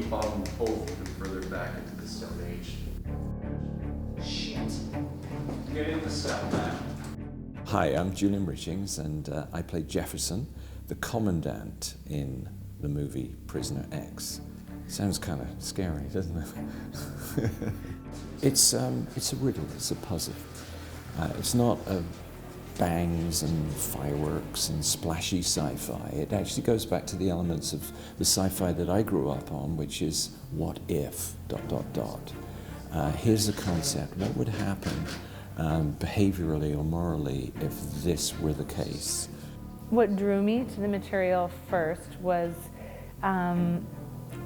we follow them both even further back into the Stone Age. Shit. Get in the cell now. Hi, I'm Julian Richings, and I played Jefferson, the commandant in the movie Prisoner X. Sounds kind of scary, doesn't it? It's a riddle, it's a puzzle. It's not a bangs and fireworks and splashy sci-fi. It actually goes back to the elements of the sci-fi that I grew up on, which is what if, ... Here's a concept. What would happen behaviorally or morally if this were the case? What drew me to the material first was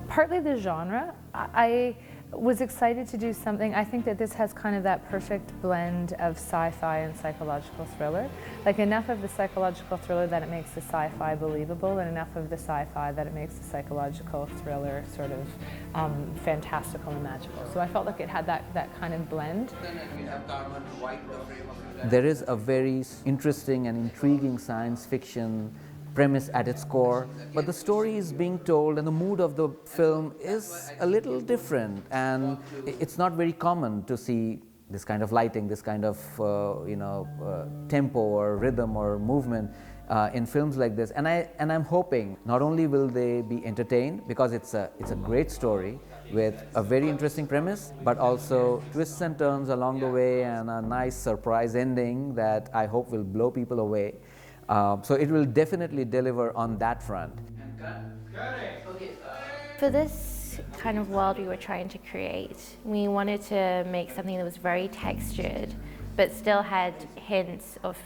partly the genre. I was excited to do something. I think that this has kind of that perfect blend of sci-fi and psychological thriller. Like enough of the psychological thriller that it makes the sci-fi believable, and enough of the sci-fi that it makes the psychological thriller sort of fantastical and magical. So I felt like it had that kind of blend. There is a very interesting and intriguing science fiction premise at its core, but the story is being told and the mood of the film is a little different, and it's not very common to see this kind of lighting, this kind of tempo or rhythm or movement in films like this. And I'm hoping not only will they be entertained, because it's a great story with a very interesting premise, but also twists and turns along the way and a nice surprise ending that I hope will blow people away. So it will definitely deliver on that front. For this kind of world we were trying to create, we wanted to make something that was very textured, but still had hints of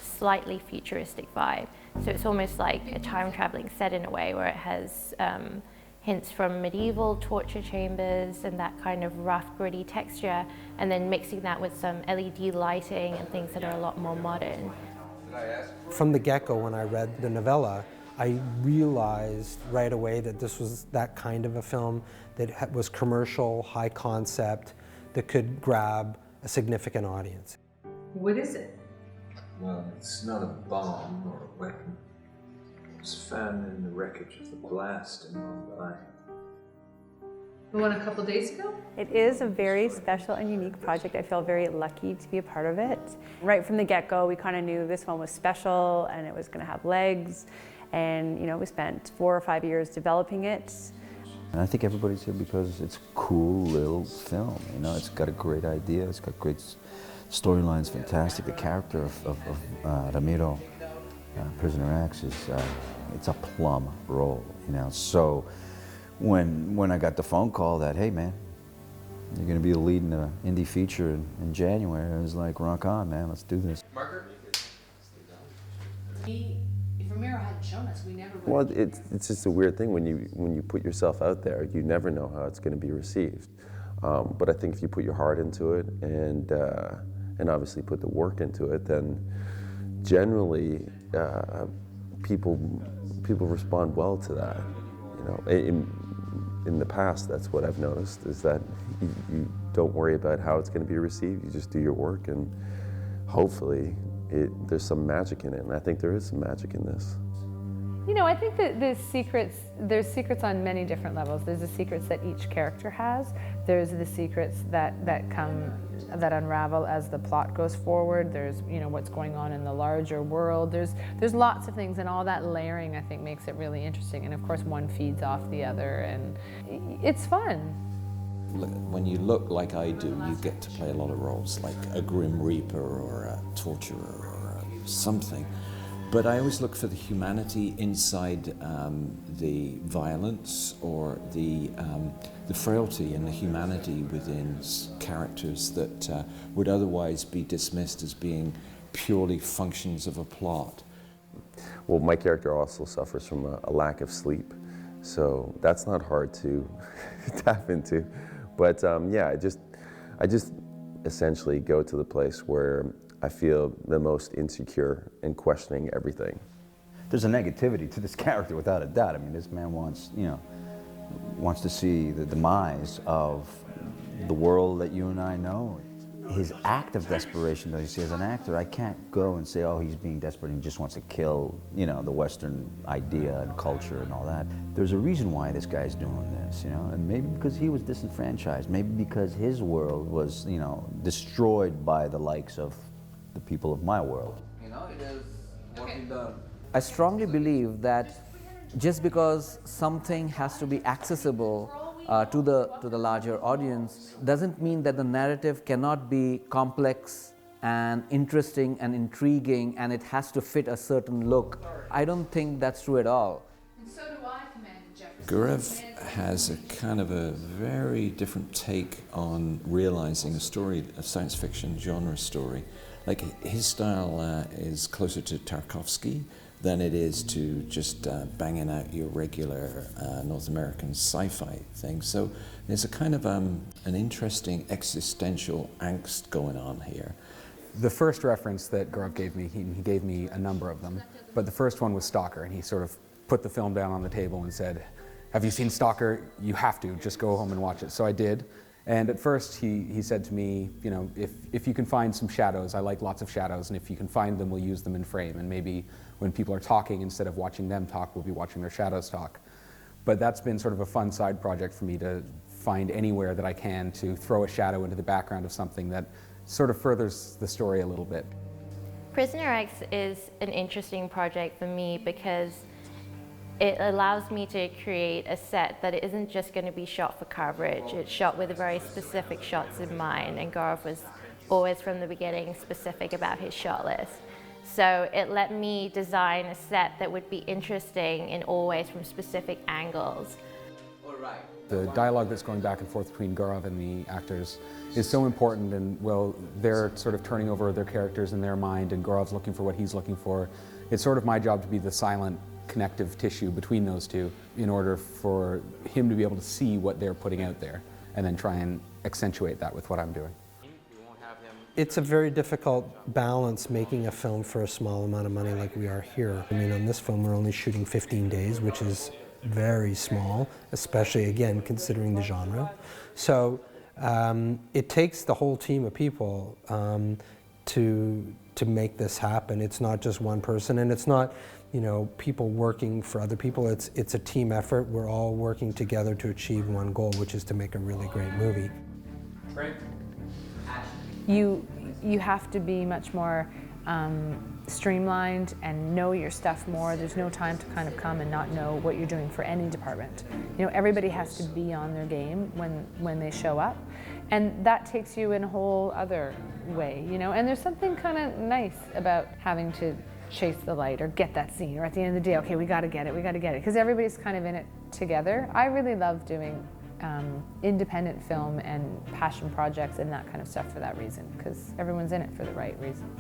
slightly futuristic vibe. So it's almost like a time-traveling set in a way, where it has hints from medieval torture chambers and that kind of rough, gritty texture, and then mixing that with some LED lighting and things that are a lot more modern. From the get-go, when I read the novella, I realized right away that this was that kind of a film that was commercial, high concept, that could grab a significant audience. What is it? Well, it's not a bomb or a weapon. It was found in the wreckage of the blast in Mumbai. The one a couple days ago? It is a very special and unique project. I feel very lucky to be a part of it. Right from the get-go, we kind of knew this one was special and it was going to have legs. And we spent 4 or 5 years developing it. And I think everybody's here because it's a cool little film. It's got a great idea. It's got great storylines, fantastic. The character of Ramiro, Prisoner X, it's a plum role. So. When I got the phone call that, hey man, you're going to be the lead in an indie feature in January, I was like, rock on, man, let's do this. Margaret? If Ramiro hadn't shown us, we never would. Well, it's just a weird thing when you put yourself out there, you never know how it's going to be received. But I think if you put your heart into it and obviously put the work into it, then generally people respond well to that. In the past, that's what I've noticed, is that you don't worry about how it's going to be received, you just do your work, and hopefully there's some magic in it, and I think there is some magic in this. I think that there's secrets on many different levels. There's the secrets that each character has. There's the secrets that unravel as the plot goes forward. There's what's going on in the larger world. There's lots of things, and all that layering I think makes it really interesting. And of course one feeds off the other, and it's fun. When you look like I do, you get to play a lot of roles, like a Grim Reaper or a torturer or something. But I always look for the humanity inside the violence, or the frailty and the humanity within characters that would otherwise be dismissed as being purely functions of a plot. Well, my character also suffers from a lack of sleep, so that's not hard to tap into. But yeah, I just essentially go to the place where I feel the most insecure and questioning everything. There's a negativity to this character without a doubt. I mean, this man wants to see the demise of the world that you and I know. his act of desperation, though, you see, as an actor, I can't go and say, oh, he's being desperate and he just wants to kill, you know, the Western idea and culture and all that. There's a reason why this guy's doing this, you know, and maybe because he was disenfranchised, maybe because his world was, you know, destroyed by the likes of the people of my world. You know, it is what we've done. I strongly believe that just because something has to be accessible to the larger audience doesn't mean that the narrative cannot be complex and interesting and intriguing and it has to fit a certain look. I don't think that's true at all. And so do I, Commander Jefferson. Gaurav has a kind of a very different take on realizing a story, a science fiction genre story. Like his style is closer to Tarkovsky than it is to just banging out your regular North American sci-fi thing. So there's a kind of an interesting existential angst going on here. The first reference that Gaurav gave me, he gave me a number of them, but the first one was Stalker, and he sort of put the film down on the table and said, have you seen Stalker? You have to, just go home and watch it. So I did. And at first he said to me, you know, if you can find some shadows, I like lots of shadows, and if you can find them, we'll use them in frame. And maybe when people are talking, instead of watching them talk, we'll be watching their shadows talk. But that's been sort of a fun side project for me to find anywhere that I can to throw a shadow into the background of something that sort of furthers the story a little bit. Prisoner X is an interesting project for me because it allows me to create a set that isn't just going to be shot for coverage. It's shot with very specific shots in mind, and Gaurav was always from the beginning specific about his shot list. So it let me design a set that would be interesting in all ways from specific angles. The dialogue that's going back and forth between Gaurav and the actors is so important, and well, they're sort of turning over their characters in their mind, and Gaurav's looking for what he's looking for. It's sort of my job to be the silent connective tissue between those two in order for him to be able to see what they're putting out there and then try and accentuate that with what I'm doing. It's a very difficult balance making a film for a small amount of money like we are here. I mean, on this film we're only shooting 15 days, which is very small, especially again considering the genre. So it takes the whole team of people to make this happen. It's not just one person, and it's not, you know, people working for other people. It's a team effort. We're all working together to achieve one goal, which is to make a really great movie. Great. You have to be much more streamlined and know your stuff more. There's no time to kind of come and not know what you're doing for any department. You know, everybody has to be on their game when they show up, and that takes you in a whole other way, you know. And there's something kind of nice about having to chase the light or get that scene, or at the end of the day, okay, we got to get it, because everybody's kind of in it together. I really love doing independent film and passion projects and that kind of stuff for that reason, because everyone's in it for the right reasons.